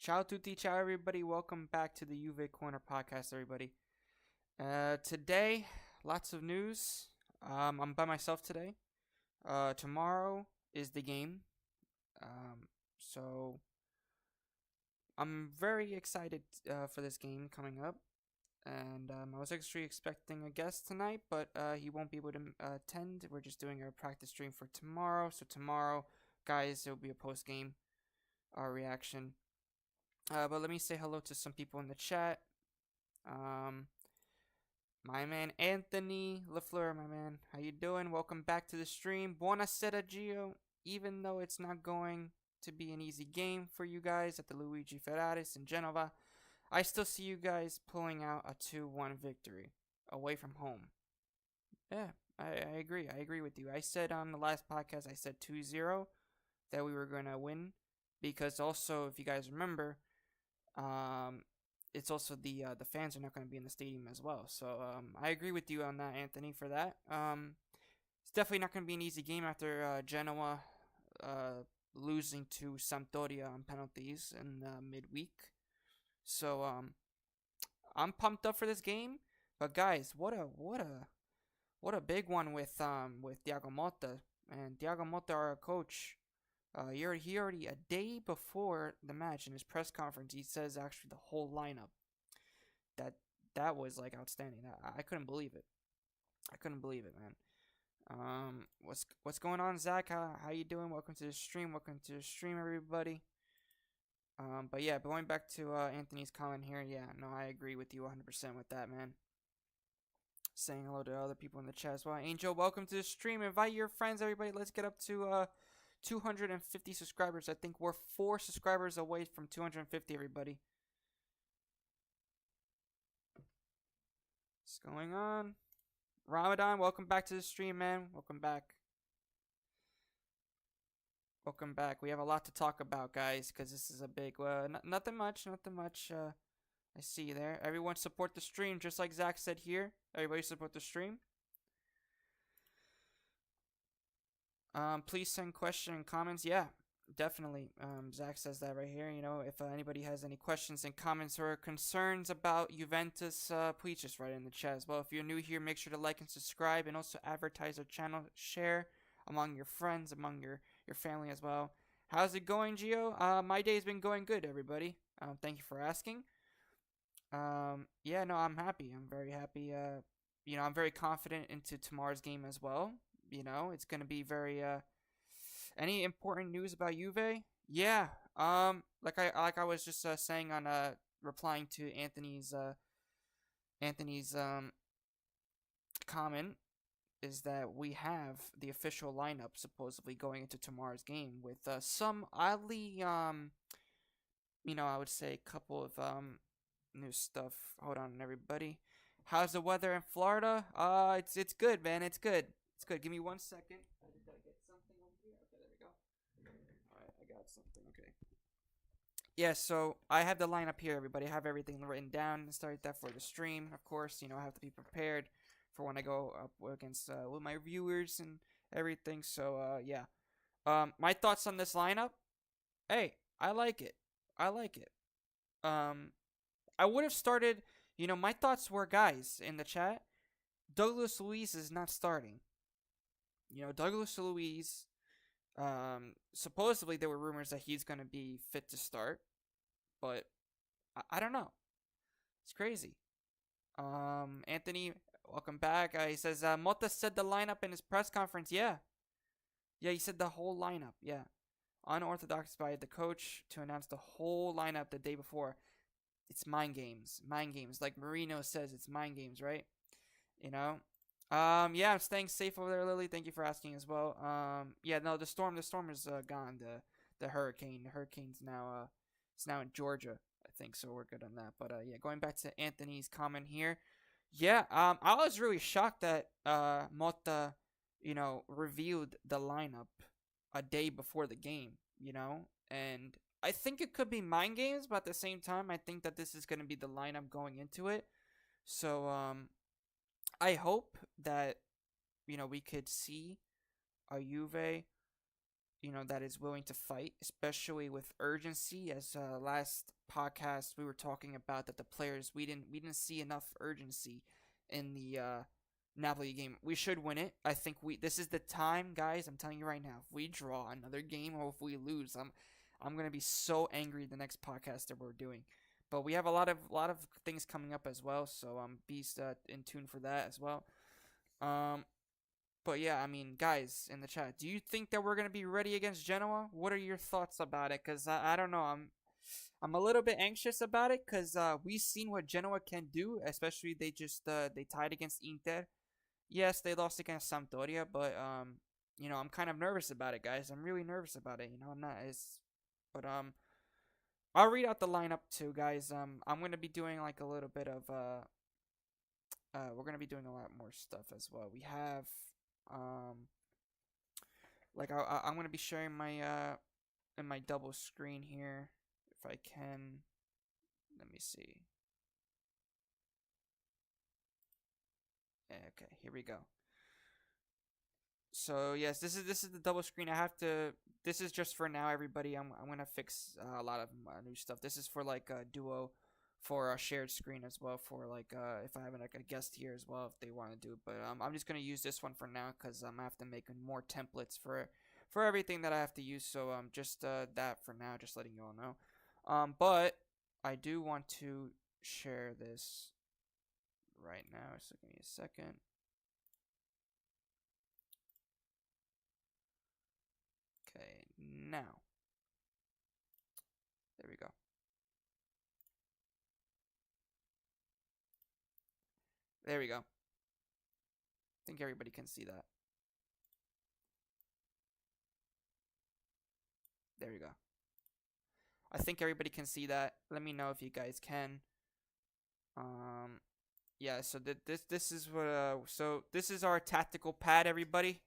Ciao tutti, ciao everybody. Welcome back to the JuveCorner podcast, everybody. Today, lots of news. I'm by myself today. Tomorrow is the game. So I'm very excited for this game coming up. And I was actually expecting a guest tonight, but he won't be able to attend. We're just doing our practice stream for tomorrow. So tomorrow, guys, there will be a post game reaction. But let me say hello to some people in the chat. My man Anthony LaFleur, my man, how you doing? Welcome back to the stream. Buonasera, Gio. Even though it's not going to be an easy game for you guys at the Luigi Ferraris in Genova, I still see you guys pulling out a 2-1 victory away from home. Yeah, I agree. I agree with you. I said on the last podcast, I said 2-0 that we were going to win because also, if you guys remember, it's also the fans are not going to be in the stadium as well. So I agree with you on that, Anthony, for that. It's definitely not going to be an easy game after Genoa losing to Sampdoria on penalties in midweek. So I'm pumped up for this game. But guys, what a big one with Thiago Motta, and Thiago Motta, our coach. He already a day before the match in his press conference, he says actually the whole lineup. That was like outstanding. I couldn't believe it. I couldn't believe it, man. What's going on, Zach? How you doing? Welcome to the stream. Welcome to the stream, everybody. But yeah, going back to Anthony's comment here. Yeah, no, I agree with you 100% with that, man. Saying hello to other people in the chat as well. Angel, welcome to the stream. Invite your friends, everybody. Let's get up to 250 subscribers. I think we're 4 subscribers away from 250, everybody. What's going on? Ramadan, welcome back to the stream, man. Welcome back. Welcome back. We have a lot to talk about, guys, because this is a big... nothing much. I see you there. Everyone support the stream, just like Zach said here. Everybody support the stream. Please send questions and comments. Yeah, definitely. Zach says that right here. You know, if anybody has any questions and comments or concerns about Juventus, please just write it in the chat as well. If you're new here, make sure to like and subscribe, and also advertise our channel. Share among your friends, among your family as well. How's it going, Gio? My day's been going good, everybody. Thank you for asking. Yeah, no, I'm happy. I'm very happy. You know, I'm very confident into tomorrow's game as well. You know, it's going to be very any important news about Juve? Yeah. Like I was just saying on replying to Anthony's Anthony's comment is that we have the official lineup supposedly going into tomorrow's game with some oddly I would say a couple of new stuff. Hold on, everybody. How's the weather in Florida? It's good, man. It's good. It's good. Give me 1 second. I just gotta get something over here. Okay, there we go. All right, I got something. Okay. Yeah, so I have the lineup here, everybody. I have everything written down. Start that for the stream, of course. I have to be prepared for when I go up against with my viewers and everything. So yeah. My thoughts on this lineup. Hey, I like it. I like it. Um, I would have started. My thoughts were, guys, in the chat. Douglas Luiz is not starting. Douglas Luiz. Supposedly there were rumors that he's gonna be fit to start, but I don't know. It's crazy. Anthony, welcome back. He says Mota said the lineup in his press conference. Yeah, yeah, he said the whole lineup. Yeah, unorthodox by the coach to announce the whole lineup the day before. It's mind games, mind games. Like Marino says, it's mind games, right? You know. Yeah, I'm staying safe over there, Lily. Thank you for asking as well. Yeah, no, the storm is gone. The hurricane's now it's now in Georgia, I think. So we're good on that. But yeah, going back to Anthony's comment here. Yeah, I was really shocked that Mota, revealed the lineup a day before the game. And I think it could be mind games, but at the same time, I think that this is going to be the lineup going into it. So I hope that we could see a Juve that is willing to fight, especially with urgency. As last podcast we were talking about that the players we didn't see enough urgency in the Napoli game. We should win it. I think this is the time, guys. I'm telling you right now. If we draw another game or if we lose, I'm gonna be so angry the next podcast that we're doing. But we have a lot of things coming up as well, so be in tune for that as well. Um, but yeah, I mean, guys in the chat, do you think that we're gonna be ready against Genoa? What are your thoughts about it? Cause I don't know, I'm a little bit anxious about it because we've seen what Genoa can do, especially they tied against Inter. Yes, they lost against Sampdoria, but I'm kind of nervous about it, guys. I'm really nervous about it. I'm not as, but I'll read out the lineup too, guys. I'm gonna be doing like a little bit of we're gonna be doing a lot more stuff as well. We have um, like I'm gonna be sharing my in my double screen here if I can. Let me see. Okay, here we go. So yes, this is the double screen. I have to. This is just for now, everybody. I'm gonna fix a lot of new stuff. This is for like a duo, for a shared screen as well. For like if I have like a guest here as well, if they want to do it. But I'm just gonna use this one for now because I have to make more templates for everything that I have to use. So just that for now, just letting you all know. But I do want to share this right now. So give me a second. Okay, now. There we go. There we go. I think everybody can see that. There we go. I think everybody can see that. Let me know if you guys can. Yeah. So this is what. So this is our tactical pad, everybody.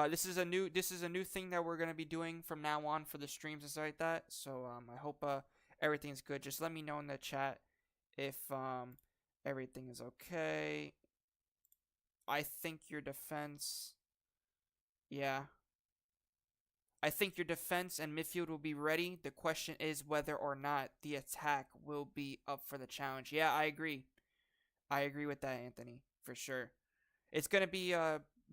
This is a new thing that we're gonna be doing from now on for the streams and stuff like that. So I hope everything's good. Just let me know in the chat if everything is okay. I think your defense. Yeah. I think your defense and midfield will be ready. The question is whether or not the attack will be up for the challenge. Yeah, I agree. I agree with that, Anthony, for sure. It's gonna be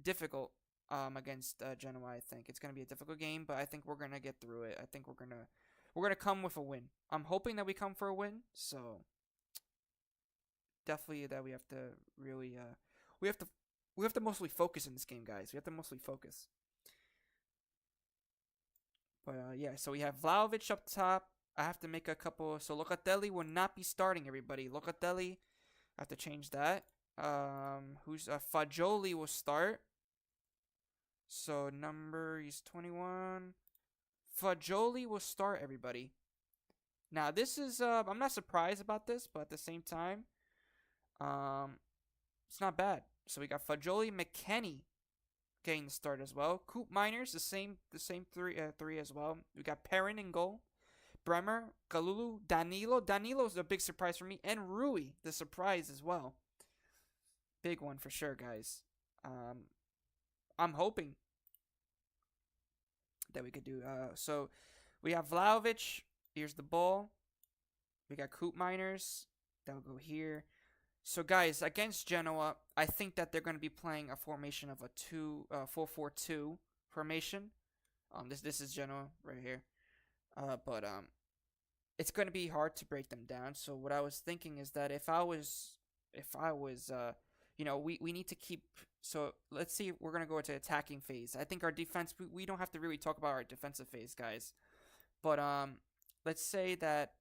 difficult against Genoa. I think it's gonna be a difficult game, but I think we're gonna get through it. I think we're gonna come with a win. I'm hoping that we come for a win. So definitely that we have to really we have to we have to mostly focus in this game, guys. We have to mostly focus. But yeah, so we have Vlahovic up top. I have to make a couple. So Locatelli will not be starting, everybody. Locatelli I have to change that. Who's Fagioli will start. So number he's 21. Fagioli will start, everybody. Now this is I'm not surprised about this, but at the same time, um it's not bad. So we got Fagioli, McKennie getting the start as well. Coop Miners, the same three as well. We got Perrin in goal. Bremer, Kalulu, Danilo. Danilo's a big surprise for me, and Rui, the surprise as well. Big one for sure, guys. I'm hoping that we could do. So we have Vlahovic. Here's the ball. We got Coop Miners. That'll go here. So guys, against Genoa, I think that they're going to be playing a formation of a 4-4-2 formation. This is Genoa right here. But it's going to be hard to break them down. So what I was thinking is that if I was we need to keep. So let's see. We're going to go into attacking phase. I think our defense. We don't have to really talk about our defensive phase, guys. But let's say that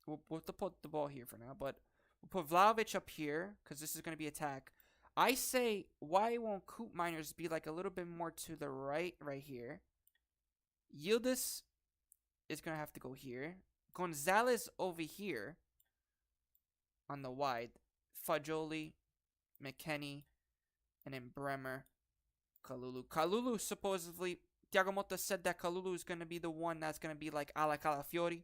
we'll put the ball here for now. But we'll put Vlahovic up here because this is going to be attack. I say, why won't Coop Miners be like a little bit more to the right here? Yildiz is going to have to go here. Gonzalez over here on the wide. Fagioli, McKennie, and then Bremer, Kalulu. Kalulu, supposedly, Thiago Motta said that Kalulu is going to be the one that's going to be like ala Calafiori.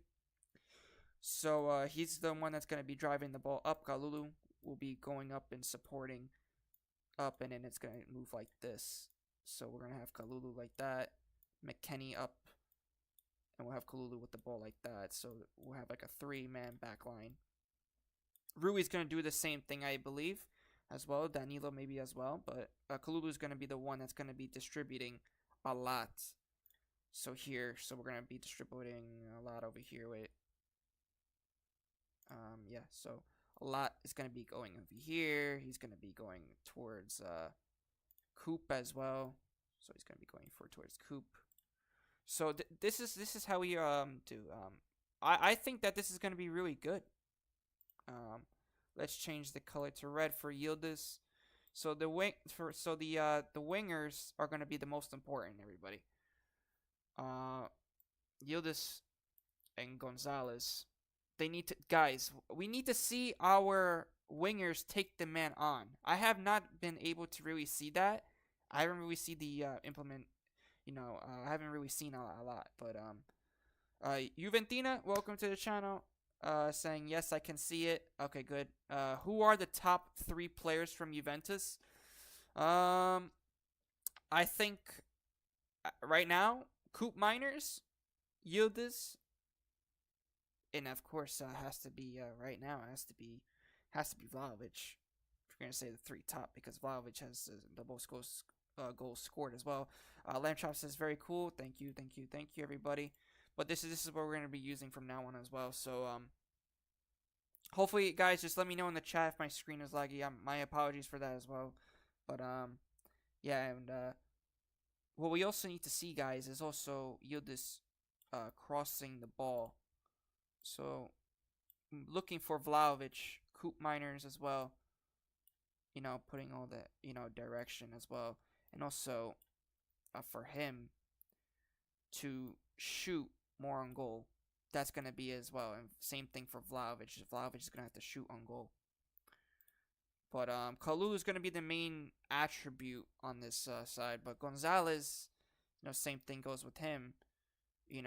So he's the one that's going to be driving the ball up. Kalulu will be going up and supporting up, and then it's going to move like this. So we're going to have Kalulu like that, McKennie up, and we'll have Kalulu with the ball like that. So we'll have like a 3-man back line. Rui's going to do the same thing, I believe, as well. Danilo maybe as well. But Kalulu is going to be the one that's going to be distributing a lot. So here, so we're going to be distributing a lot over here. Wait. Yeah, so a lot is going to be going over here. He's going to be going towards Coop as well. So he's going to be going towards Coop. So this is how we do. I think that this is going to be really good. Let's change the color to red for Yildiz. So the wingers are going to be the most important, everybody. Yildiz and Gonzalez. They need to, guys. We need to see our wingers take the man on. I have not been able to really see that. I haven't really seen the implement. I haven't really seen a lot. But Juventina, welcome to the channel. Saying yes, I can see it. Okay, good. Who are the top 3 players from Juventus? I think right now, Coop Miners, Yildiz, and of course, has to be right now. It has to be Vlahovic. If you're gonna say the 3 top, because Vlahovic has the most goals scored as well. Lamchop says very cool. Thank you, everybody. But this is what we're gonna be using from now on as well. So hopefully, guys, just let me know in the chat if my screen is laggy. My apologies for that as well. But yeah, and what we also need to see, guys, is also Yildiz crossing the ball. So looking for Vlahovic, Coop Miners as well. Putting all that direction as well, and also for him to shoot more on goal. That's going to be as well. And same thing for Vlahovic. Vlahovic is going to have to shoot on goal. But Kalulu is going to be the main attribute on this side. But Gonzalez, same thing goes with him. We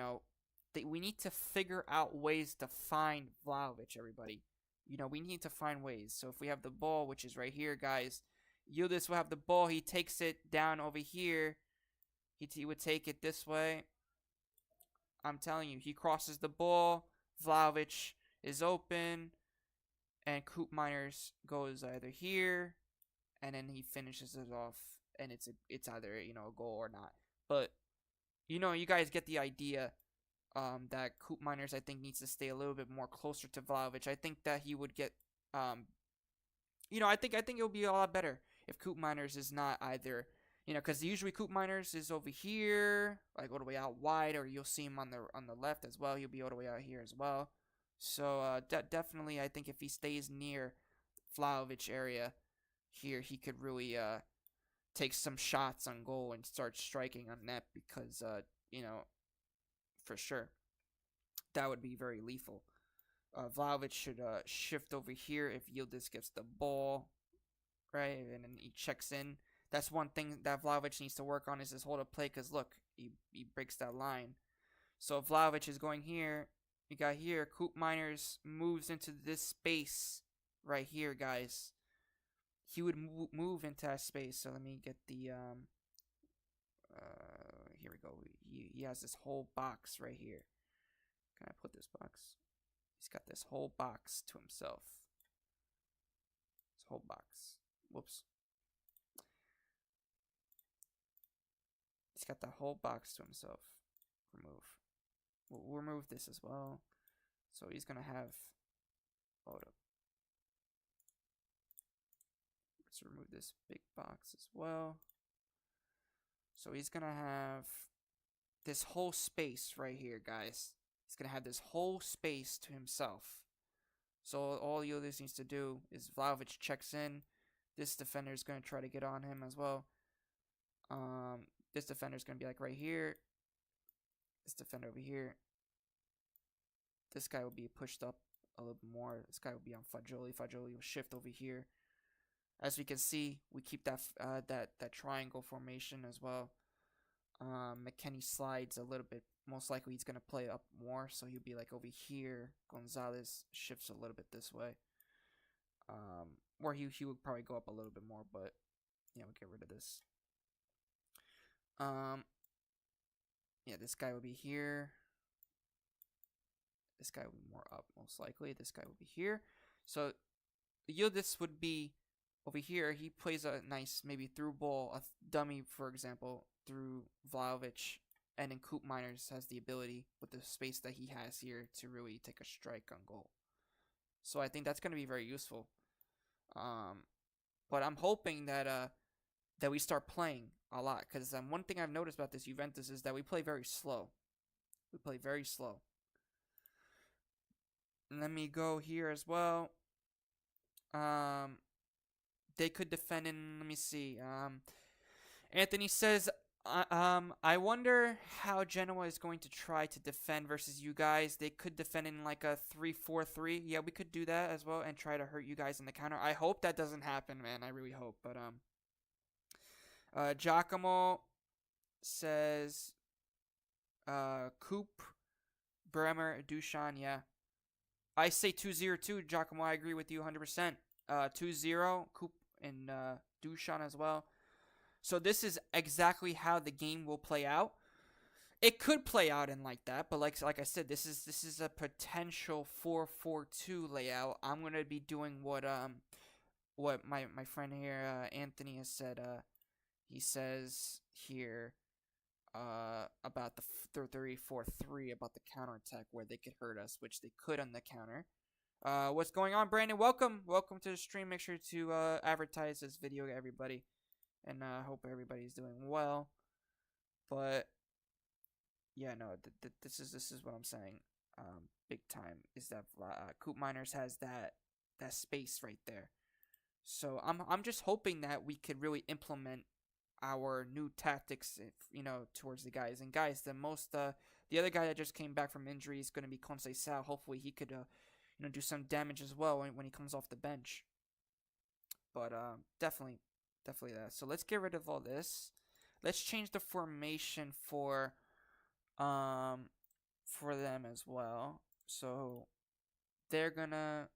need to figure out ways to find Vlahovic, everybody. We need to find ways. So if we have the ball, which is right here, guys, Yildiz will have the ball. He takes it down over here. He would take it this way. I'm telling you, he crosses the ball. Vlahovic is open. And Coop Miners goes either here. And then he finishes it off. And it's either, a goal or not. But, you guys get the idea. That Coop Miners, I think, needs to stay a little bit more closer to Vlahovic. I think that he would get, I think it'll be a lot better if Coop Miners is not either, because usually Coop Miners is over here, like all the way out wide, or you'll see him on the left as well. He'll be all the way out here as well. So definitely, I think if he stays near Vlahovic area here, he could really take some shots on goal and start striking on net because, you know, for sure, that would be very lethal. Vlahovic should shift over here if Yildiz gets the ball, right? And then he checks in. That's one thing that Vlahovic needs to work on is his hold up play because, look, he breaks that line. So Vlahovic is going here. You got here, Coop Miners moves into this space right here, guys. He would move into that space. So let me get the here we go. He has this whole box right here. Can I put this box? He's got this whole box to himself. This whole box. Whoops. He's got the whole box to himself. Remove. We'll remove this as well. So he's gonna have. Hold up. Let's remove this big box as well. So he's gonna have this whole space right here, guys. He's gonna have this whole space to himself. So all Yildiz needs to do is Vlahovic checks in. This defender is gonna try to get on him as well. This defender is gonna be like right here. This defender over here. This guy will be pushed up a little bit more. This guy will be on Fagioli. Fagioli will shift over here. As we can see, we keep that that triangle formation as well. McKennie slides a little bit. Most likely he's gonna play up more, so he'll be like over here. Gonzalez shifts a little bit this way. Or he would probably go up a little bit more, but yeah, we'll get rid of this. Yeah, this guy will be here. This guy will be more up, most likely. This guy will be here. So Yildiz would be over here. He plays a nice maybe through ball, a dummy, for example, through Vlahovic. And then Coop Miners has the ability with the space that he has here to really take a strike on goal. So I think that's going to be very useful. But I'm hoping that that we start playing a lot. Because one thing I've noticed about this Juventus is that we play very slow. We play very slow. Let me go here as well. They could defend in, let me see. Anthony says, I wonder how Genoa is going to try to defend versus you guys. They could defend in like a 3-4-3. Yeah, we could do that as well and try to hurt you guys in the counter. I hope that doesn't happen, man. I really hope. But Giacomo says, Coop, Bremer, Dushan, yeah. I say 2-0 too, Giacomo. I agree with you 100%. 2-0, Coop and Dushan as well. So this is exactly how the game will play out. It could play out in like that, but like I said, this is a potential 4-4-2 layout. I'm gonna be doing what my friend here Anthony has said. He says here about the 3-4-3 about the counterattack where they could hurt us, which they could on the counter. What's going on, Brandon? Welcome to the stream. Make sure to advertise this video to everybody, and hope everybody's doing well. But yeah, no, this is what I'm saying. Big time is that Coop Miners has that space right there. So I'm just hoping that we could really implement our new tactics, towards the guys. And guys, the other guy that just came back from injury is going to be Conceicao. Hopefully he could do some damage as well when he comes off the bench. But definitely that. So let's get rid of all this. Let's change the formation for them as well. So we're gonna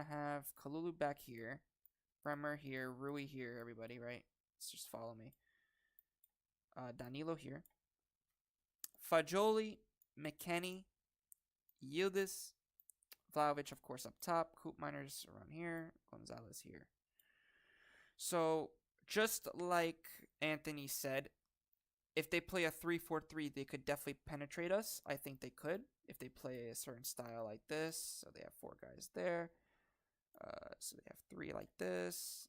have Kalulu back here, Bremer here, Rui here, everybody, right? Let's just follow me. Danilo here. Fagioli, McKennie, Yildiz, Vlahovic, of course, up top. Coop Miners around here. Gonzalez here. So, just like Anthony said, if they play a 3-4-3, they could definitely penetrate us. I think they could if they play a certain style like this. So they have 4 guys there. So they have 3 like this.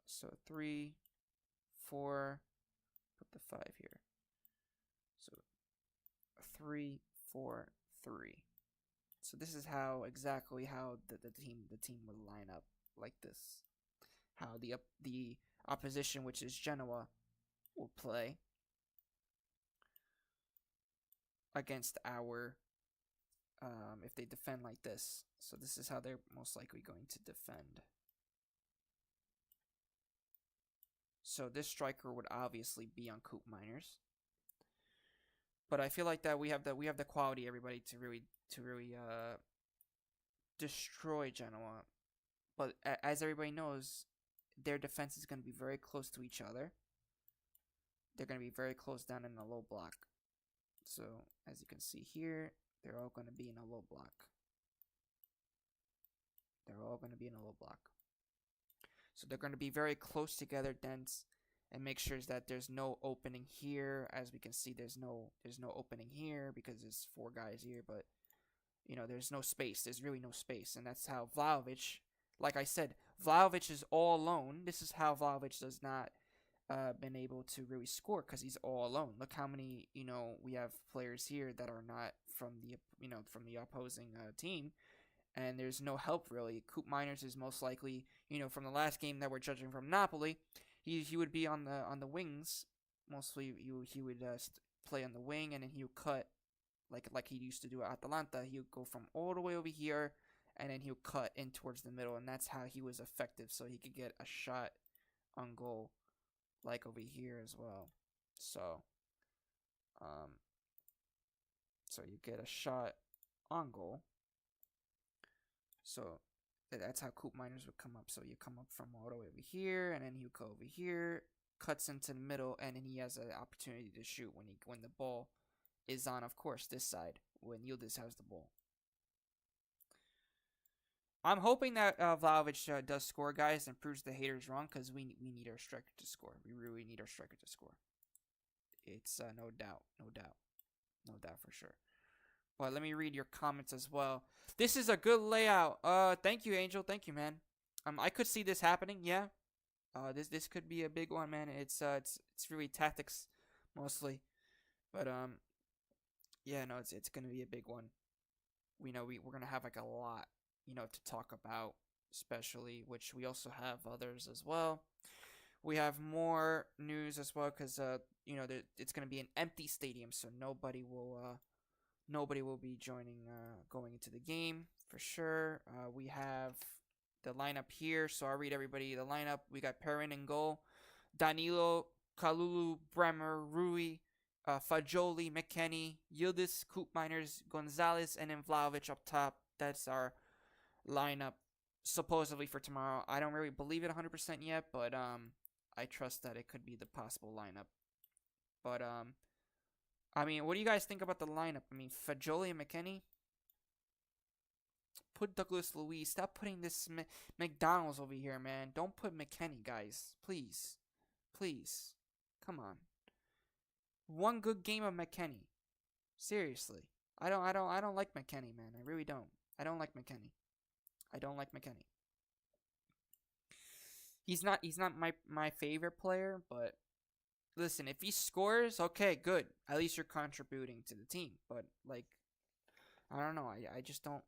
So 3, 4, put the 5 here. So 3-4-3. So this is how exactly how the team would line up like this. How the opposition, which is Genoa, will play against our if they defend like this. So this is how they're most likely going to defend. So this striker would obviously be on Coop Miners. But I feel like that we have the quality, everybody, to really destroy Genoa. But as everybody knows, their defense is going to be very close to each other. They're going to be very close down in a low block. So as you can see here, they're all going to be in a low block. They're all going to be in a low block. So they're going to be very close together, dense, and make sure that there's no opening here. As we can see, there's no opening here because there's 4 guys here, but you know, there's no space. There's really no space, and that's how Vlahovic, like I said, Vlahovic is all alone. This is how Vlahovic does not been able to really score, because he's all alone. Look how many, you know, we have players here that are not from the, you know, from the opposing team, and there's no help really. Coop Miners is most likely, you know, from the last game that we're judging from Napoli, he would be on the wings. Mostly he would play on the wing, and then he would cut like he used to do at Atalanta. He would go from all the way over here, and then he would cut in towards the middle, and that's how he was effective. So he could get a shot on goal, like over here as well. So, so you get a shot on goal. So that's how Coop Miners would come up. So you come up from all the way over here, and then he would go over here, cuts into the middle, and then he has an opportunity to shoot when the ball is on, of course, this side, when Yildiz has the ball. I'm hoping that Vlahovic does score, guys, and proves the haters wrong, because we need our striker to score. We really need our striker to score. It's no doubt for sure. But let me read your comments as well. This is a good layout. Thank you, Angel. Thank you, man. I could see this happening. Yeah. This could be a big one, man. It's really tactics mostly, but yeah, no, it's gonna be a big one. We know we're gonna have like a lot, you know, to talk about, especially, which we also have others as well. We have more news as well, because you know, it's gonna be an empty stadium, so nobody will be joining going into the game for sure. We have the lineup here, so I'll read everybody the lineup. We got Perrin in goal, Danilo, Kalulu, Bremer, Rui, Fagioli, McKennie, Yildiz, Coop Miners, Gonzalez, and then Vlahovic up top. That's our lineup supposedly for tomorrow. I don't really believe it 100% yet, but I trust that it could be the possible lineup. But I mean, what do you guys think about the lineup? I mean, Fagioli and McKennie. Put Douglas Luiz. Stop putting this McDonald's over here, man. Don't put McKennie, guys. Please. Please. Come on. One good game of McKennie. Seriously. I don't like McKennie, man. I really don't. I don't like McKennie. He's not my favorite player, but listen, if he scores, okay, good. At least you're contributing to the team. But like, I don't know. I just don't.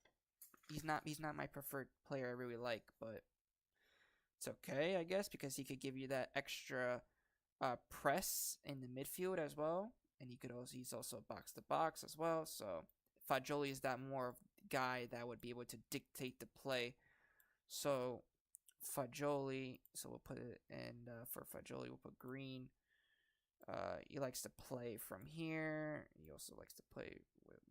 He's not my preferred player. I really like, but it's okay, I guess, because he could give you that extra press in the midfield as well, and he's also box to box as well. So Fagioli is that more guy that would be able to dictate the play. So Fagioli. So we'll put it in for Fagioli. We'll put green. He likes to play from here. He also likes to play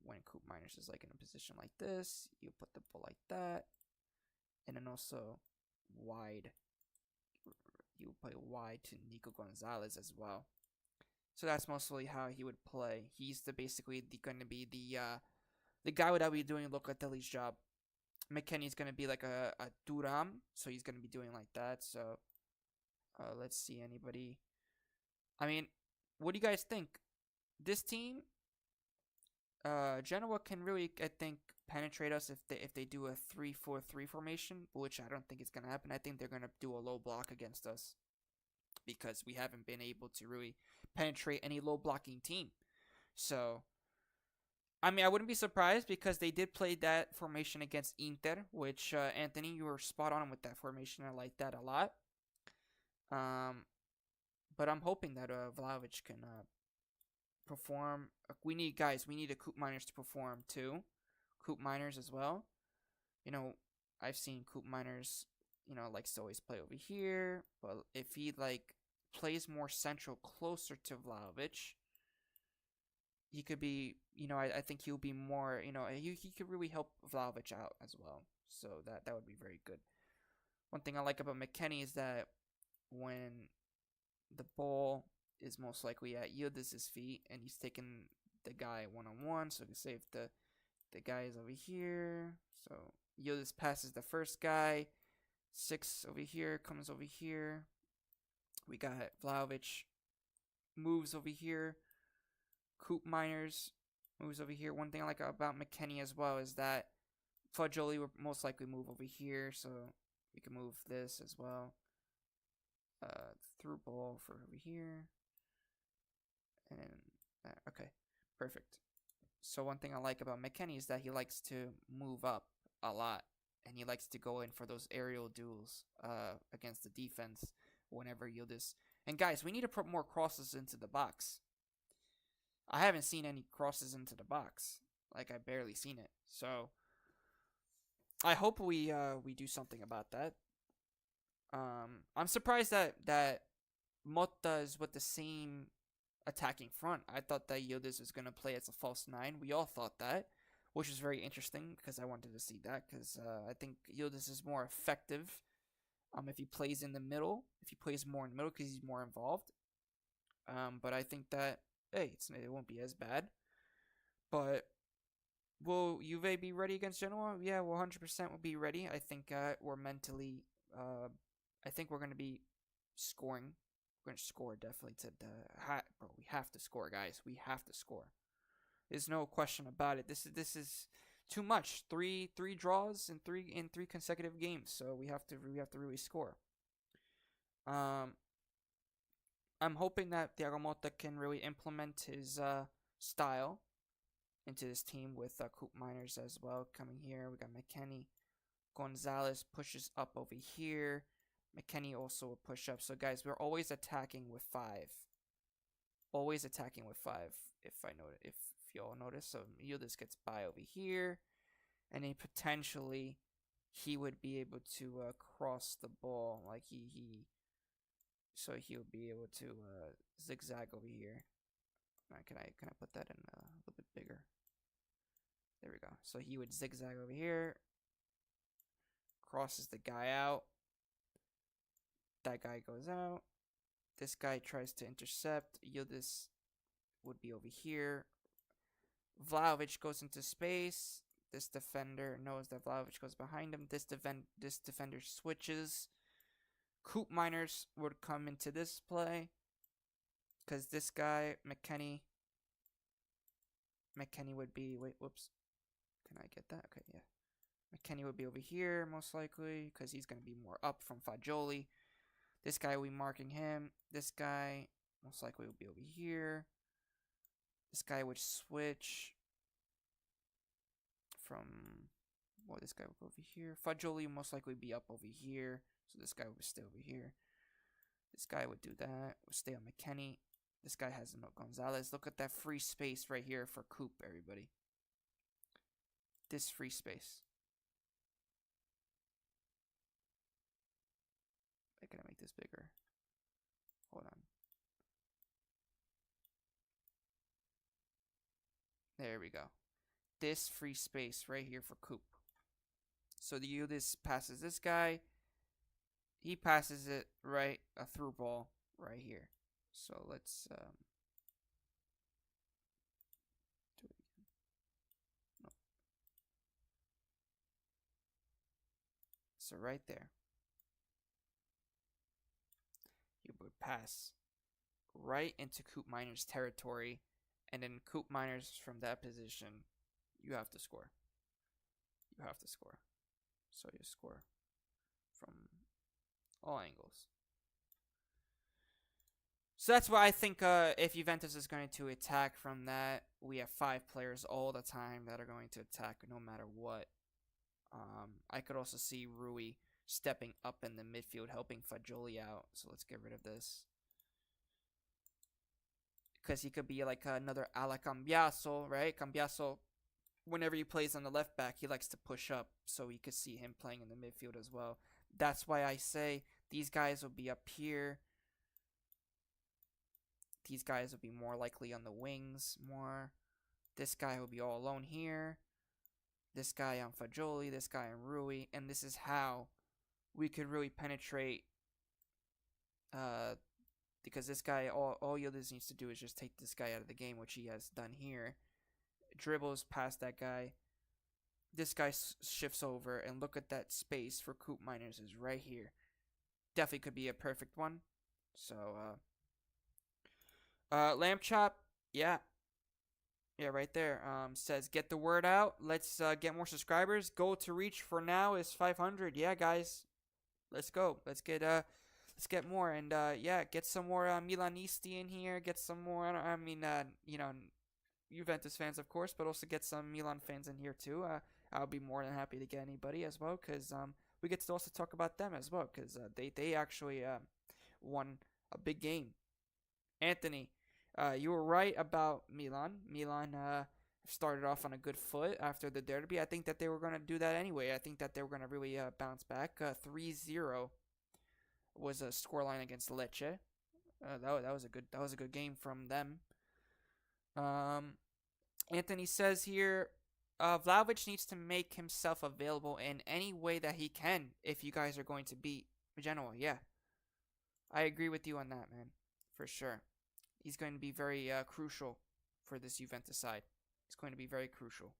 when Coop Miners is like in a position like this. You put the ball like that, and then also wide. You play wide to Nico Gonzalez as well. So that's mostly how he would play. He's basically going to be the guy that would be doing Locatelli's job. McKennie's going to be like a Thuram, so he's going to be doing like that. So let's see anybody. I mean, what do you guys think? This team, Genoa can really, I think, penetrate us if they do a 3-4-3 formation, which I don't think is going to happen. I think they're going to do a low block against us, because we haven't been able to really penetrate any low blocking team. So I mean, I wouldn't be surprised because they did play that formation against Inter, which Anthony, you were spot on with that formation. I like that a lot. Um, but I'm hoping that Vlahovic can perform. We need guys. We need a Coop Miners to perform too. Coop Miners as well. You know, I've seen Coop Miners. Likes to always play over here. But if he plays more central, closer to Vlahovic, he could be. I think he'll be more. He could really help Vlahovic out as well. So that would be very good. One thing I like about McKennie is that when the ball is most likely at Yıldız's feet, and he's taking the guy one-on-one, so he can save the guy is over here. So Yıldız passes the first guy. 6 over here, comes over here. We got Vlahovic moves over here. Coop Miners moves over here. One thing I like about McKennie as well is that Fagioli will most likely move over here, so we can move this as well. Through ball for over here. And okay, perfect. So one thing I like about McKennie is that he likes to move up a lot, and he likes to go in for those aerial duels against the defense whenever Yıldız. And guys, we need to put more crosses into the box. I haven't seen any crosses into the box. I barely seen it. So I hope we do something about that. I'm surprised that Motta is with the same attacking front. I thought that Yıldız was going to play as a false 9. We all thought that, which is very interesting because I wanted to see that because I think Yıldız is more effective if he plays in the middle, if he plays more in the middle because he's more involved. But I think that, hey, it won't be as bad. But will Juve be ready against Genoa? Yeah, 100% will be ready. I think we're mentally... I think we're going to be scoring. We're going to score definitely bro, we have to score, guys. We have to score. There's no question about it. This is too much. Three draws in three consecutive games. So we have to really score. I'm hoping that Thiago Motta can really implement his style into this team with Coop Miners as well coming here. We got McKennie. Gonzalez pushes up over here. McKennie also will push up. So guys, we're always attacking with 5. Always attacking with 5. If you all notice. So Yıldız gets by over here, and then potentially he would be able to cross the ball so he'll be able to zigzag over here. Can I put that in a little bit bigger? There we go. So he would zigzag over here. Crosses the guy out. That guy goes out. This guy tries to intercept. Yıldız would be over here. Vlahovic goes into space. This defender knows that Vlahovic goes behind him. This defender switches. Coop Miners would come into this play. Because this guy, McKennie would be... Wait, whoops. Can I get that? Okay, yeah. McKennie would be over here, most likely, because he's going to be more up from Fagioli. This guy will be marking him. This guy, most likely, will be over here. This guy would switch from... Well, this guy would go over here. Fagioli will most likely be up over here. So this guy would stay over here. This guy would do that. Would stay on McKennie. This guy has no Gonzalez. Look at that free space right here for Coop, everybody. This free space. Can I make this bigger? Hold on. There we go. This free space right here for Coop. So the Yıldız passes this guy. He passes it right, a through ball right here. So let's do it again. No. So right there. You would pass right into Coop Miners' territory, and then Coop Miners from that position, you have to score. You have to score. So you score from all angles. So that's why I think if Juventus is going to attack from that, we have 5 players all the time that are going to attack no matter what. I could also see Rui stepping up in the midfield, helping Fagioli out. So let's get rid of this. Because he could be like another ala Cambiaso, right? Cambiaso, whenever he plays on the left back, he likes to push up. So you could see him playing in the midfield as well. That's why I say these guys will be up here. These guys will be more likely on the wings more. This guy will be all alone here. This guy on Fagioli, this guy on Rui. And this is how we could really penetrate. Because this guy, all Yildiz needs to do is just take this guy out of the game, which he has done here. Dribbles past that guy. This guy shifts over, and look at that space for Coop Miners is right here. Definitely could be a perfect one. So, Lamb Chop, yeah, right there. Says get the word out. Let's get more subscribers. Goal to reach for now is 500. Yeah, guys, let's go. Let's get more, and yeah, get some more Milanisti in here. Get some more. I mean, Juventus fans, of course, but also get some Milan fans in here too. I'll be more than happy to get anybody as well, because we get to also talk about them as well, because they actually won a big game. Anthony, you were right about Milan. Milan started off on a good foot after the derby. I think that they were going to do that anyway. I think that they were going to really bounce back. 3-0 was a scoreline against Lecce. That was a good game from them. Anthony says here, Vlahovic needs to make himself available in any way that he can if you guys are going to beat Genoa. Yeah, I agree with you on that, man, for sure. He's going to be very crucial for this Juventus side. It's going to be very crucial.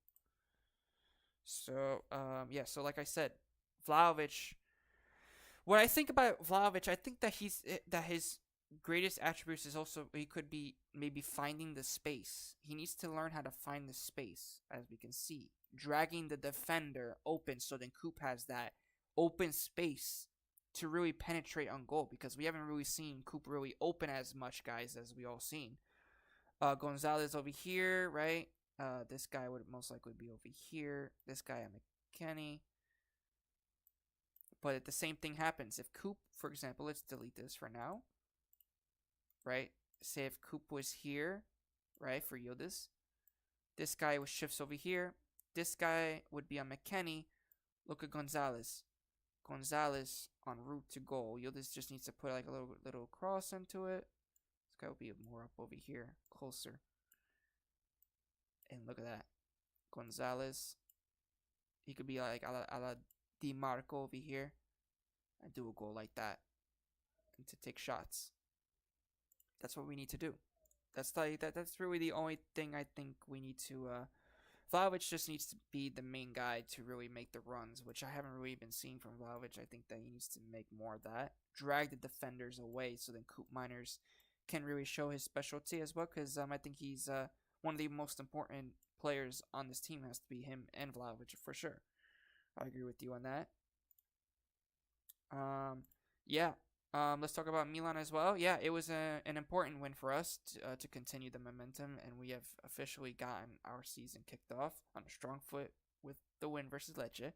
So, yeah, so like I said, Vlahovic. What I think about Vlahovic, I think that his greatest attributes is also he could be maybe finding the space. He needs to learn how to find the space, as we can see. Dragging the defender open so then Coop has that open space to really penetrate on goal, because we haven't really seen Coop really open as much, guys, as we all seen. Gonzalez over here, right? This guy would most likely be over here. This guy on McKennie. But the same thing happens. If Coop, for example, let's delete this for now. Right? Say if Coop was here, right, for Yildiz. This guy shifts over here. This guy would be on McKennie. Look at Gonzalez. Gonzalez on route to goal. Yildiz just needs to put like a little cross into it. This guy will be more up over here, closer. And look at that. Gonzalez. He could be like a la Di Marco over here and do a goal like that, and to take shots. That's what we need to do. That's really the only thing I think we need to. Vlahovic just needs to be the main guy to really make the runs, which I haven't really been seeing from Vlahovic. I think that he needs to make more of that. Drag the defenders away so then Coop Miners can really show his specialty as well, because I think he's one of the most important players on this team. Has to be him and Vlahovic for sure. I agree with you on that. Yeah. Let's talk about Milan as well. Yeah, it was an important win for us to continue the momentum, and we have officially gotten our season kicked off on a strong foot with the win versus Lecce.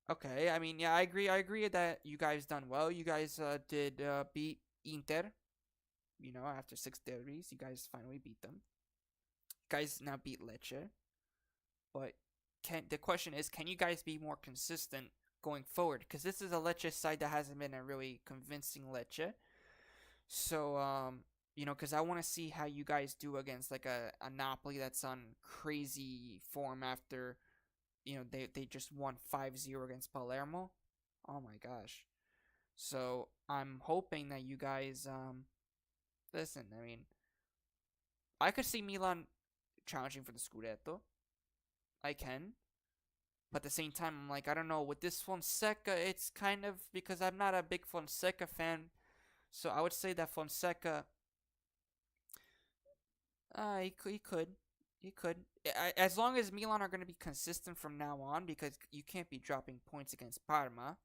Okay, I mean, yeah, I agree that you guys done well. You guys did beat Inter. You know, after 6 derbies, you guys finally beat them. You guys now beat Lecce. But the question is, can you guys be more consistent going forward? Because this is a Lecce side that hasn't been a really convincing Lecce. So, because I want to see how you guys do against like a Napoli that's on crazy form after, they just won 5-0 against Palermo. Oh my gosh. So I'm hoping that you guys, listen, I mean, I could see Milan challenging for the Scudetto. I can. But at the same time, I'm like, I don't know. With this Fonseca, it's kind of, because I'm not a big Fonseca fan. So I would say that Fonseca, he could. As long as Milan are going to be consistent from now on, because you can't be dropping points against Parma.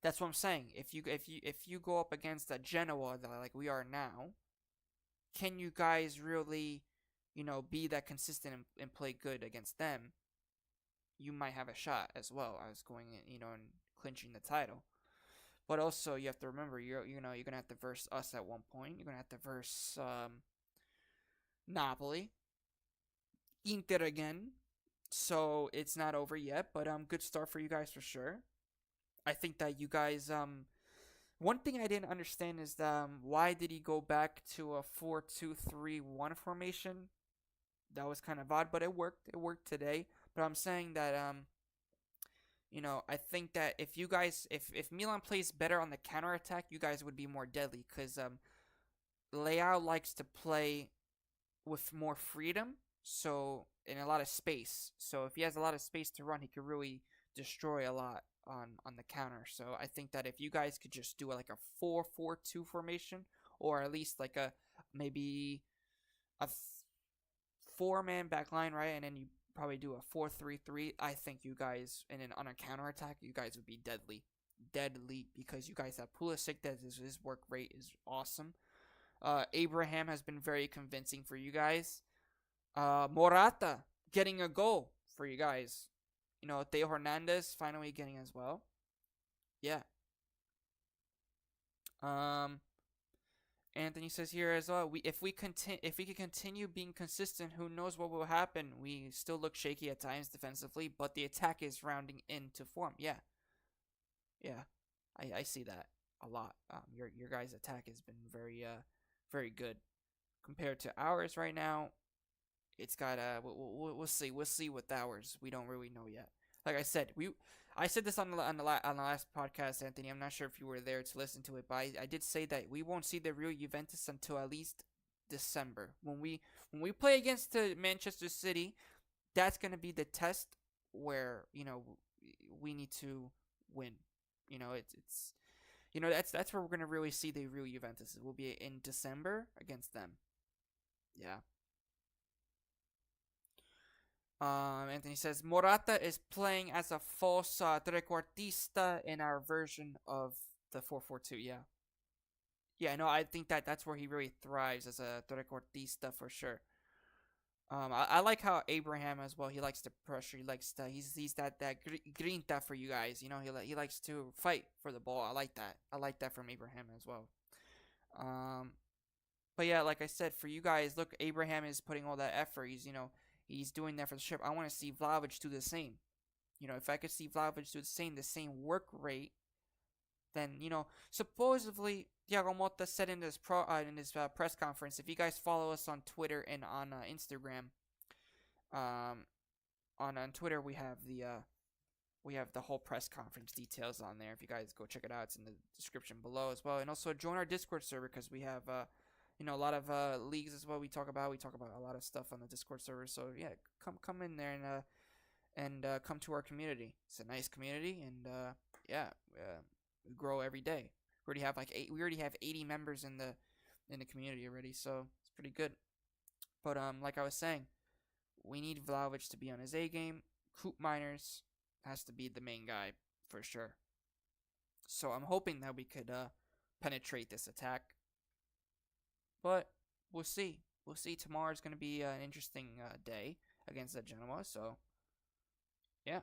That's what I'm saying. If you go up against a Genoa like we are now, can you guys really, be that consistent and play good against them? You might have a shot as well as going in, and clinching the title. But also, you have to remember, you're gonna have to verse us at one point. You're gonna have to verse Napoli, Inter again. So it's not over yet, but good start for you guys for sure. I think that you guys one thing I didn't understand is why did he go back to a 4-2-3-1 formation? That was kind of odd, but it worked. It worked today. But I'm saying that I think that if you guys if Milan plays better on the counter attack, you guys would be more deadly because Leao likes to play with more freedom, so in a lot of space. So if he has a lot of space to run, he could really destroy a lot on the counter. So I think that if you guys could just do like a 4-4-2 formation, or at least like a maybe a four-man back line, right? And then you probably do a 4-3-3. I think you guys, and then on a counter attack, you guys would be deadly. Deadly, because you guys have Pulisic, that his work rate is awesome. Abraham has been very convincing for you guys. Morata getting a goal for you guys. Theo Hernandez finally getting as well. Yeah. Anthony says here as well. If we can continue being consistent, who knows what will happen? We still look shaky at times defensively, but the attack is rounding into form. Yeah, yeah, I see that a lot. Your guys' attack has been very good compared to ours right now. It's got we'll see with ours. We don't really know yet. Like I said this on the last podcast, Anthony. I'm not sure if you were there to listen to it, but I did say that we won't see the real Juventus until at least December when we play against the Manchester City. That's gonna be the test where we need to win. It's that's where we're gonna really see the real Juventus. It will be in December against them. Yeah. Anthony says Morata is playing as a false trequartista in our version of the 4-4-2. Yeah, yeah. No, I think that's where he really thrives as a trequartista for sure. I like how Abraham as well. He likes to pressure. He likes to. He's that grinta for you guys. He likes to fight for the ball. I like that. I like that from Abraham as well. Um, but yeah, like I said, for you guys, look, Abraham is putting all that effort. He's doing that for the ship. I want to see Vlahovic do the same. If I could see Vlahovic do the same work rate, then supposedly Thiago Motta said in his press conference. If you guys follow us on Twitter and on Instagram, on Twitter we have the whole press conference details on there. If you guys go check it out, it's in the description below as well. And also join our Discord server because we have a lot of leagues as well. We talk about a lot of stuff on the Discord server. So yeah, come in there and come to our community. It's a nice community, and yeah, we grow every day. We already have 80 members in the community already, so it's pretty good. But like I was saying, we need Vlahovic to be on his A game. Coop Miners has to be the main guy for sure. So I'm hoping that we could penetrate this attack. But we'll see. We'll see. Tomorrow's going to be an interesting day against the Genoa. So, yeah.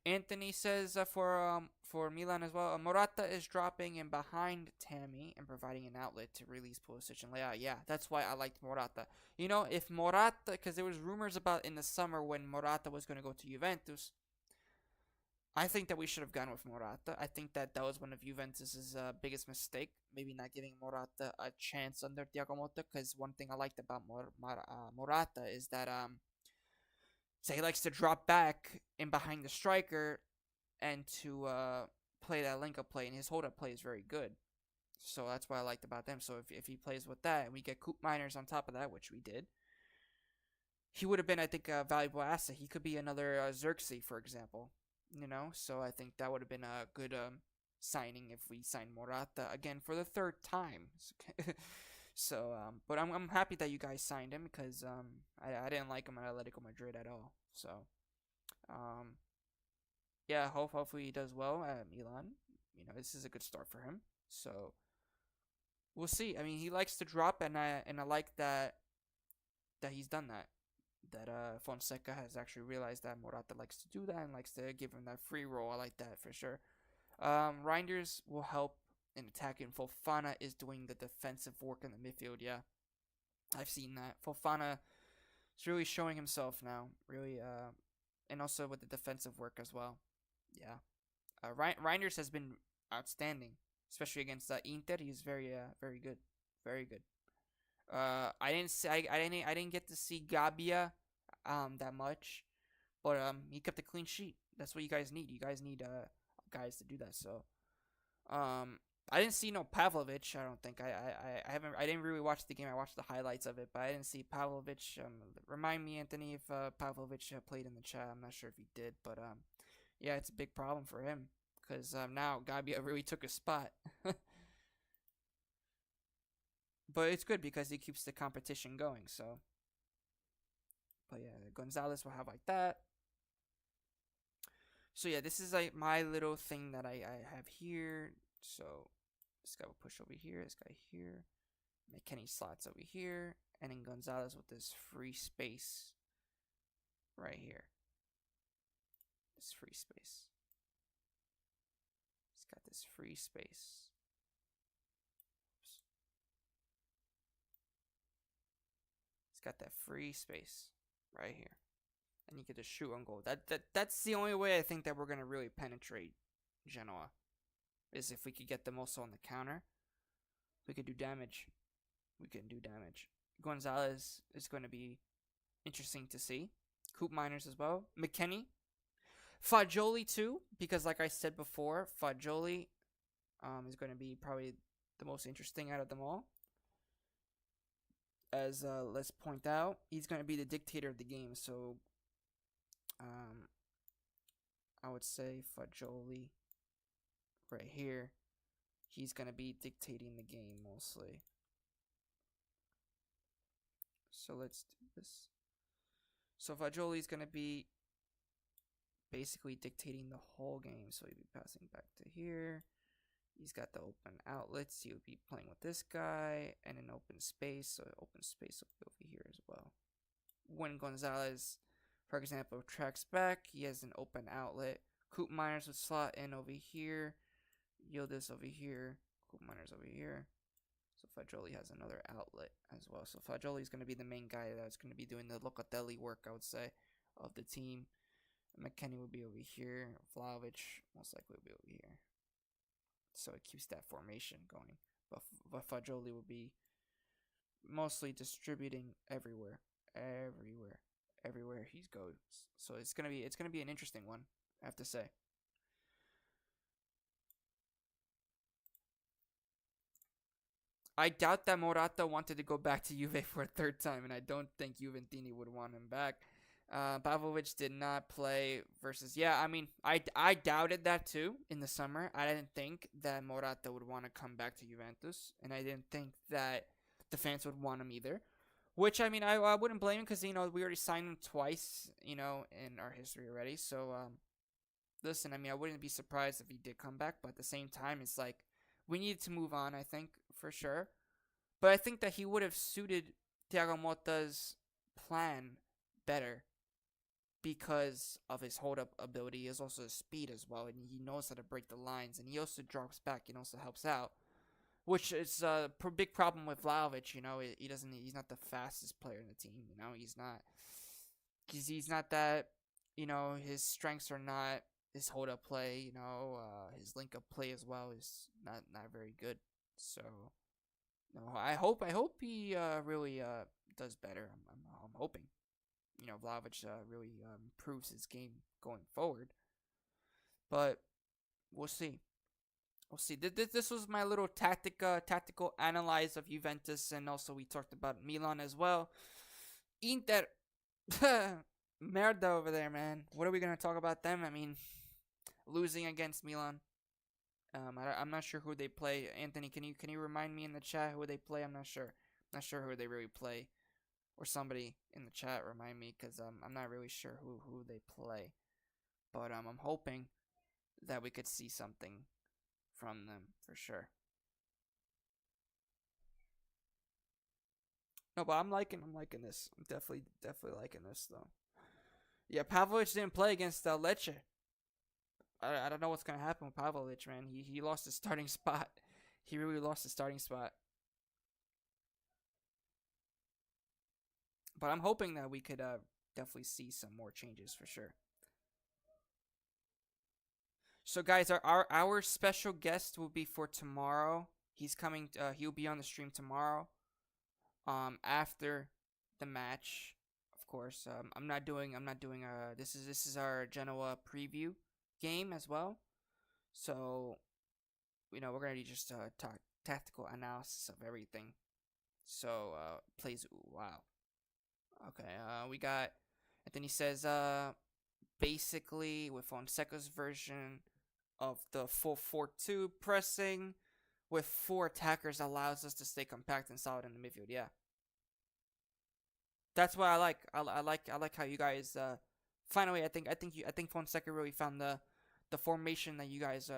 Anthony says for Milan as well, Morata is dropping in behind Tammy and providing an outlet to release Pulisic and Leao. Yeah, that's why I liked Morata. If Morata, because there was rumors about in the summer when Morata was going to go to Juventus, I think that we should have gone with Morata. I think that was one of Juventus's biggest mistake, maybe not giving Morata a chance under Thiago Motta. Because one thing I liked about Morata is that so he likes to drop back in behind the striker and to play that link-up play, and his hold-up play is very good. So that's what I liked about them. So if he plays with that, and we get Coop Miners on top of that, which we did, he would have been, I think, a valuable asset. He could be another Xerxes, for example. So I think that would have been a good signing if we signed Morata again for the third time. So, but I'm happy that you guys signed him because I didn't like him at Atletico Madrid at all. So, yeah, hopefully he does well at Milan. This is a good start for him. So, we'll see. I mean, he likes to drop, and I like that he's done that. That Fonseca has actually realized that Morata likes to do that and likes to give him that free roll. I like that for sure. Reinders will help in attacking. Fofana is doing the defensive work in the midfield. Yeah, I've seen that. Fofana is really showing himself now. Really, and also with the defensive work as well. Yeah, Reinders has been outstanding, especially against Inter. He's very good, very good. I didn't get to see Gabia that much, but he kept a clean sheet. That's what you guys need. You guys need guys to do that. So um I didn't see no Pavlovic. I don't think I didn't really watch the game. I watched the highlights of it, but I didn't see Pavlovic. Remind me, Anthony, if Pavlovic played in the chat. I'm not sure if he did, but yeah, it's a big problem for him because now Gabia really took a spot. But it's good because he keeps the competition going. So, but yeah, Gonzalez will have like that. So yeah, this is like my little thing that I have here. So this guy will push over here. This guy here. McKenny slots over here, and then Gonzalez with this free space right here. This free space. He's got this free space. He's got that free space right here, and you get to shoot on goal. That's the only way I think that we're gonna really penetrate Genoa is if we could get them also on the counter. We could do damage. We can do damage. Gonzalez is going to be interesting to see. Coop Miners as well. McKenny. Fagioli too, because like I said before, Fagioli is going to be probably the most interesting out of them all. As let's point out, he's going to be the dictator of the game. So I would say Fagioli right here. He's going to be dictating the game mostly. So let's do this. So Fagioli is going to be basically dictating the whole game. So he'll be passing back to here. He's got the open outlets. He'll be playing with this guy and an open space. So open space will be over here as well. When Gonzalez, for example, tracks back, he has an open outlet. Coop Miners would slot in over here. Yildiz over here. Coop Miners over here. So Fagioli has another outlet as well. So Fagioli is going to be the main guy that's going to be doing the Locatelli work, I would say, of the team. McKenny will be over here. Vlahovic most likely will be over here. So it keeps that formation going. But Fagioli will be mostly distributing everywhere he goes. So it's gonna be an interesting one, I have to say. I doubt that Morata wanted to go back to Juve for a third time, and I don't think Juventini would want him back. Pavlovic did not play versus. Yeah, I mean, I doubted that too in the summer. I didn't think that Morata would want to come back to Juventus, and I didn't think that the fans would want him either. Which, I mean, I wouldn't blame him because, we already signed him twice, in our history already. So, listen, I mean, I wouldn't be surprised if he did come back, but at the same time, it's like, we need to move on, I think, for sure. But I think that he would have suited Thiago Motta's plan better because of his hold-up ability. He has also his speed as well, and he knows how to break the lines, and he also drops back and also helps out, which is a big problem with Vlahovic. He's not the fastest player in the team. He's not that. His strengths are not his hold-up play. His link-up play as well is not very good. So, no, I hope he really does better. I'm hoping. Vlahovic really improves his game going forward. But we'll see. We'll see. This was my little tactical analyze of Juventus, and also we talked about Milan as well. Inter, merda over there, man. What are we gonna talk about them? I mean, losing against Milan. I'm not sure who they play. Anthony, can you remind me in the chat who they play? I'm not sure. Not sure who they really play. Or somebody in the chat remind me, because I'm not really sure who they play. But I'm hoping that we could see something from them for sure. No, but I'm liking this. I'm definitely liking this though. Yeah, Pavlovic didn't play against Lecce. I don't know what's gonna happen with Pavlovic, man. He lost his starting spot. He really lost his starting spot. But I'm hoping that we could definitely see some more changes for sure. So guys, our special guest will be for tomorrow. He's coming. He'll be on the stream tomorrow. After the match, of course. I'm not doing. This is our Genoa preview game as well. So we're gonna do just talk tactical analysis of everything. So plays. Wow. Okay. We got. And then he says basically with Fonseca's version of the full 4-2 pressing with four attackers allows us to stay compact and solid in the midfield. Yeah, that's what I like. I like how you guys finally. I think Fonseca really found the formation that you guys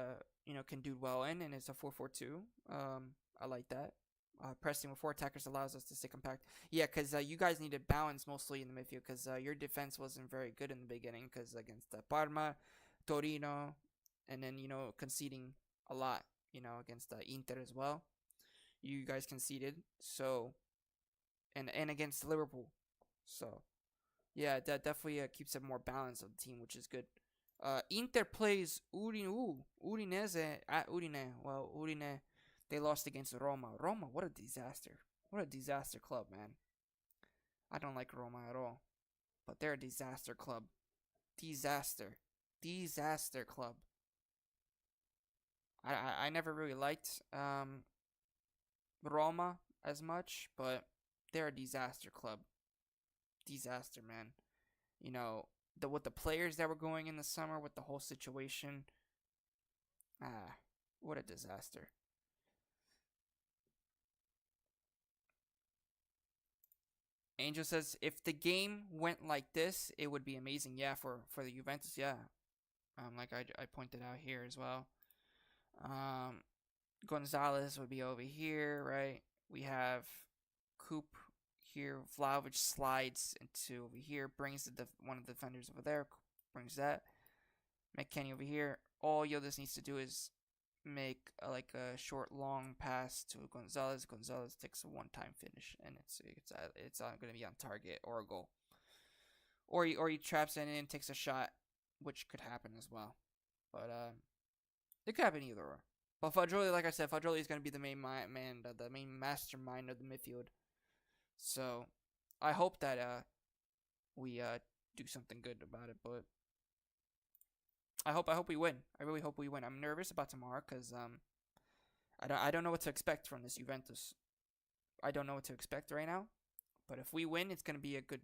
can do well in, and it's a 4-4-2. I like that. Pressing with four attackers allows us to stay compact. Yeah, because you guys needed balance mostly in the midfield because your defense wasn't very good in the beginning because against Parma, Torino, and then conceding a lot. Against Inter as well. You guys conceded so, and against Liverpool. So yeah, that definitely keeps it more balanced of the team, which is good. Inter plays Udinese at Udine. Well, Udine, they lost against Roma. Roma, what a disaster! What a disaster club, man. I don't like Roma at all, but they're a disaster club. Disaster club. I never really liked Roma as much, but they're a disaster club. Disaster, man. With the players that were going in the summer with the whole situation. What a disaster. Angel says if the game went like this, it would be amazing. Yeah, for the Juventus, yeah. Like I pointed out here as well. Gonzalez would be over here, right? We have Coop here. Vlahovic slides into over here, brings one of the defenders over there, brings that. McKennie over here. All Yildiz needs to do is make a short, long pass to Gonzalez. Gonzalez takes a one-time finish, and it's going to be on target or a goal. Or he traps it in and takes a shot, which could happen as well. But it could happen either or. But Fadroli, like I said, Fadroli is going to be the main man, the main mastermind of the midfield. So I hope that we do something good about it. But I hope we win. I really hope we win. I'm nervous about tomorrow because I don't know what to expect from this Juventus. I don't know what to expect right now. But if we win, it's gonna be a good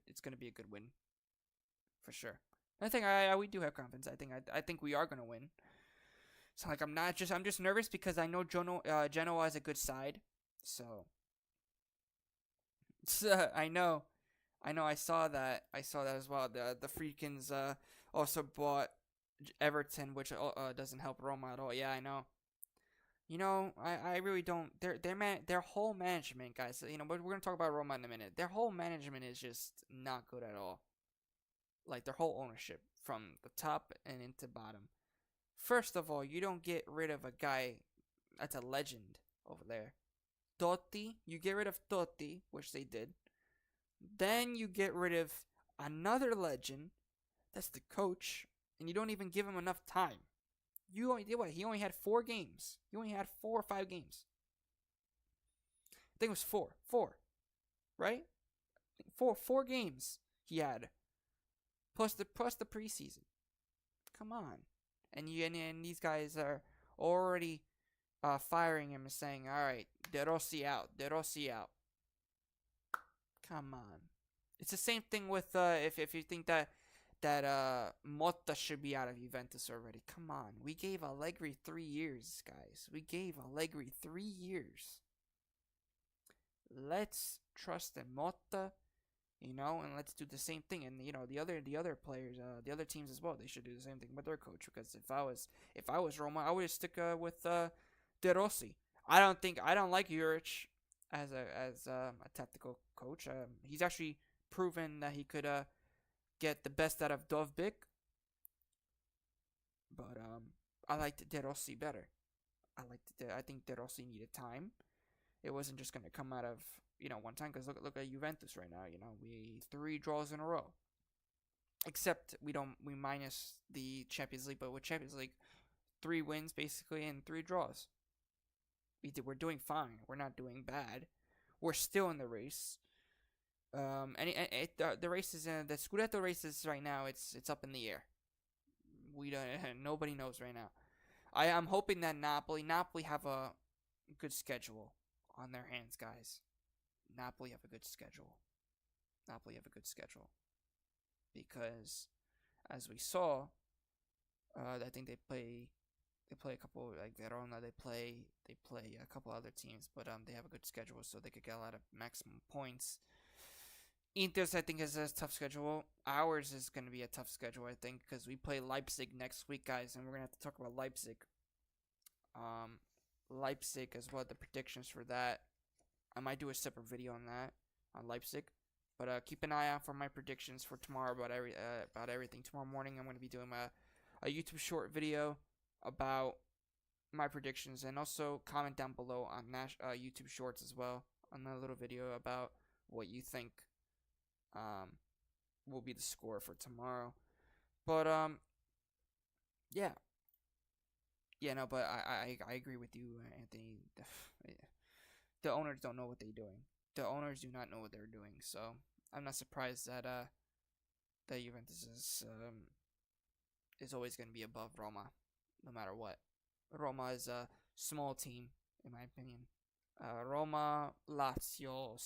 win for sure. I think we do have confidence. I think we are gonna win. So I'm just nervous because I know Genoa is a good side. So I know. I saw that as well. The Friedkins also bought Everton, which doesn't help Roma at all. Yeah, I know. I really don't. Their whole management, guys. But we're gonna talk about Roma in a minute. Their whole management is just not good at all. Like their whole ownership, from the top and into bottom. First of all, you don't get rid of a guy that's a legend over there. Totti, you get rid of Totti, which they did. Then you get rid of another legend, that's the coach, and you don't even give him enough time. He only had 4 games. He only had 4 or 5 games. I think it was 4, right? 4 games he had, plus the preseason. Come on, and these guys are already firing him and saying, "All right, De Rossi out. Come on. It's the same thing with if you think that Motta should be out of Juventus already. Come on. We gave Allegri 3 years, guys. We gave Allegri 3 years. Let's trust in Motta, and let's do the same thing. And the other players, the other teams as well, they should do the same thing with their coach. Because if I was Roma, I would stick with De Rossi. I don't like Juric as a tactical coach. He's actually proven that he could get the best out of Dovbyk, but I liked De Rossi better. I think De Rossi needed time. It wasn't just gonna come out of one time, because look at Juventus right now. We 3 draws in a row. Except we minus the Champions League, but with Champions League, 3 wins basically and 3 draws. We're doing fine. We're not doing bad. We're still in the race. The race is in the Scudetto races right now. It's up in the air. We don't. Nobody knows right now. I'm hoping that Napoli have a good schedule on their hands, guys. Napoli have a good schedule. Because, as we saw, I think they play a couple like Verona. They play a couple other teams, but they have a good schedule, so they could get a lot of maximum points. Inter's, I think, is a tough schedule. Ours is going to be a tough schedule, I think, because we play Leipzig next week, guys, and we're going to have to talk about Leipzig. Leipzig as well, the predictions for that. I might do a separate video on that, on Leipzig. But keep an eye out for my predictions for tomorrow about everything. Tomorrow morning, I'm going to be doing a YouTube short video about my predictions, and also comment down below on YouTube Shorts as well, on a little video about what you think will be the score for tomorrow. But yeah, no, but I agree with you, Anthony. The owners don't know what they're doing. The owners do not know what they're doing, so I'm not surprised that Juventus is always going to be above Roma, no matter what. Roma is a small team, in my opinion. Roma, Lazio,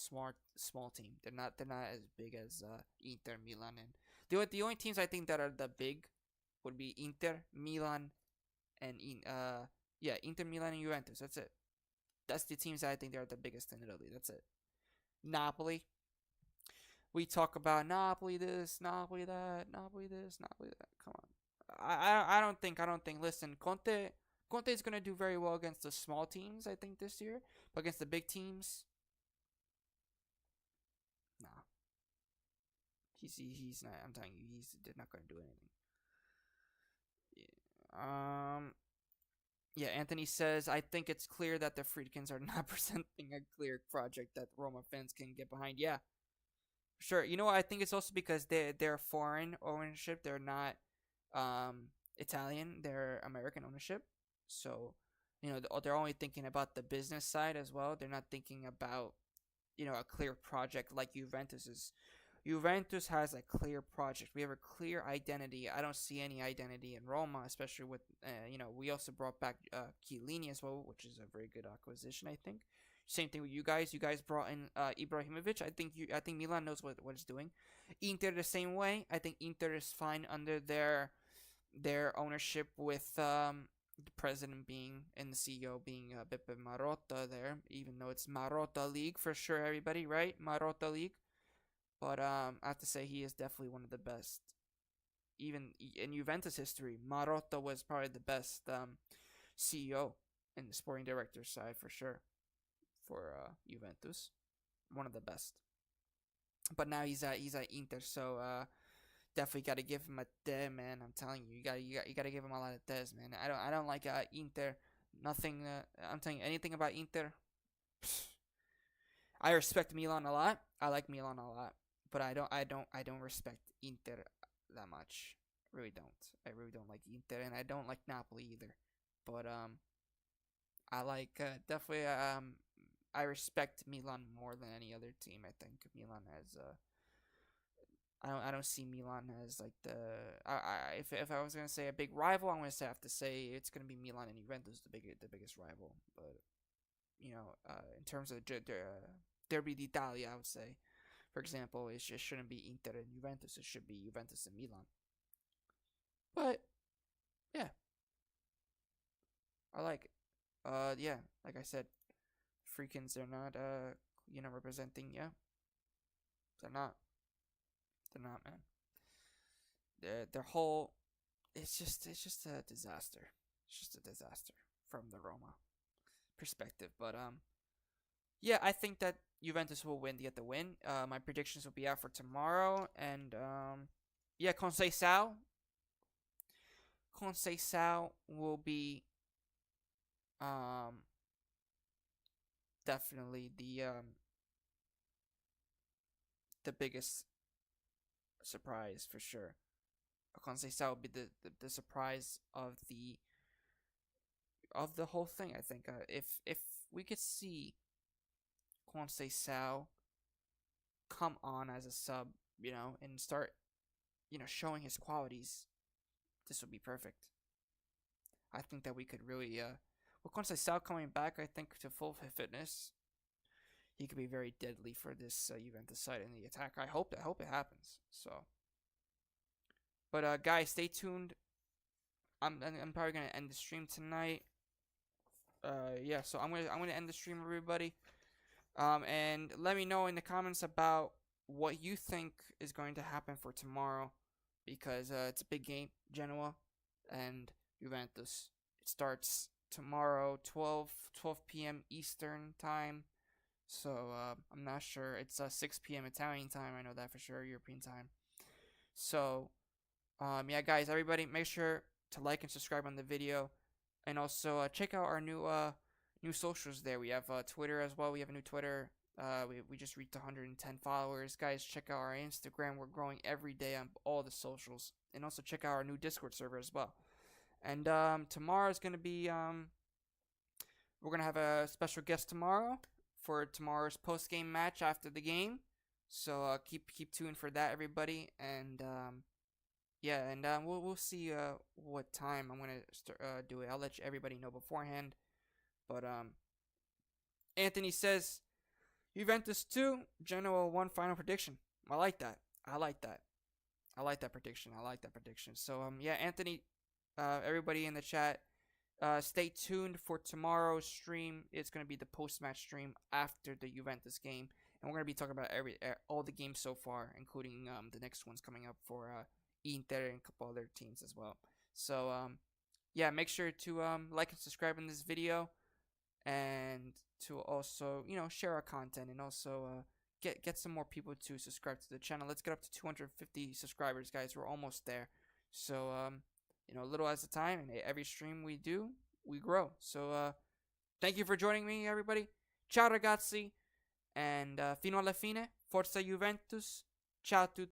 small team. They're not as big as Inter, Milan, and the only teams I think that are the big would be Inter, Milan, and Inter, Milan, and Juventus. That's it. That's the teams that I think they are the biggest in Italy. That's it. Napoli. We talk about Napoli this, Napoli that, Napoli this, Napoli that. Come on. I don't think. Listen, Conte is gonna do very well against the small teams, I think, this year. But against the big teams, nah. He's not. I'm telling you, they're not gonna do anything. Yeah. Anthony says, I think it's clear that the Friedkins are not presenting a clear project that Roma fans can get behind. Yeah, sure. You know what? I think it's also because they're foreign ownership. They're not Italian. They're American ownership. So, they're only thinking about the business side as well. They're not thinking about, a clear project like Juventus is. Juventus has a clear project. We have a clear identity. I don't see any identity in Roma, especially with, we also brought back Chiellini as well, which is a very good acquisition, I think. Same thing with you guys. You guys brought in Ibrahimovic. I think Milan knows what it's doing. Inter the same way. I think Inter is fine under their ownership with the president being and the CEO being Beppe Marotta there, even though it's Marotta League for sure, everybody, right? Marotta League. But I have to say he is definitely one of the best. Even in Juventus history, Marotta was probably the best CEO in the sporting director side for sure for Juventus. One of the best. But now he's at Inter, so definitely got to give him a te, man. I'm telling you, you got to give him a lot of tes, man. I don't like Inter. Nothing. I'm telling you, anything about Inter. I respect Milan a lot. I like Milan a lot. But I don't respect Inter that much. I really don't like Inter, and I don't like Napoli either. But I like definitely I respect Milan more than any other team. I think Milan has I don't see Milan as like if I was gonna say a big rival, I'm gonna have to say it's gonna be Milan and Juventus, the biggest rival. But in terms of Derby d'Italia, I would say. For example, it just shouldn't be Inter and Juventus. It should be Juventus and Milan. But, yeah. I like it. Yeah, like I said, Freakins, they're not, representing, yeah. They're not. They're not, man. Their whole, it's just a disaster. It's just a disaster from the Roma perspective. But, yeah, I think that Juventus will get the win. My predictions will be out for tomorrow, and yeah, Conceicao will be um definitely the biggest surprise for sure. Conceicao will be the surprise of the whole thing. I think if we could see Conceicao come on as a sub, and start showing his qualities, this would be perfect. I think that we could really with Conceicao coming back, I think to full fitness, he could be very deadly for this Juventus side in the attack. I hope it happens. So, but guys, stay tuned. I'm probably gonna end the stream tonight. Yeah, so I'm gonna end the stream, everybody. And let me know in the comments about what you think is going to happen for tomorrow, because it's a big game, Genoa and Juventus. It starts tomorrow, 12 p.m. Eastern time. So I'm not sure. It's 6 p.m. Italian time. I know that for sure. European time. So yeah, guys, everybody, make sure to like and subscribe on the video, and also check out our new socials. There we have Twitter as well. We have a new Twitter. We just reached 110 followers. Guys, check out our Instagram. We're growing every day on all the socials, and also check out our new Discord server as well. And tomorrow is gonna be we're gonna have a special guest tomorrow for tomorrow's post game match after the game. So keep tuned for that, everybody. And yeah, and we'll see what time I'm gonna do it. I'll let everybody know beforehand. But Anthony says Juventus 2, Genoa 1 final prediction. I like that. I like that prediction. So yeah, Anthony, everybody in the chat, stay tuned for tomorrow's stream. It's gonna be the post-match stream after the Juventus game, and we're gonna be talking about all the games so far, including the next ones coming up for Inter and a couple other teams as well. So yeah, make sure to like and subscribe in this video, and to also share our content, and also get some more people to subscribe to the channel. Let's get up to 250 subscribers, guys. We're almost there. So a little at a time, and every stream we do, we grow. So thank you for joining me, everybody. Ciao ragazzi, and fino alla fine, forza Juventus. Ciao a tutti.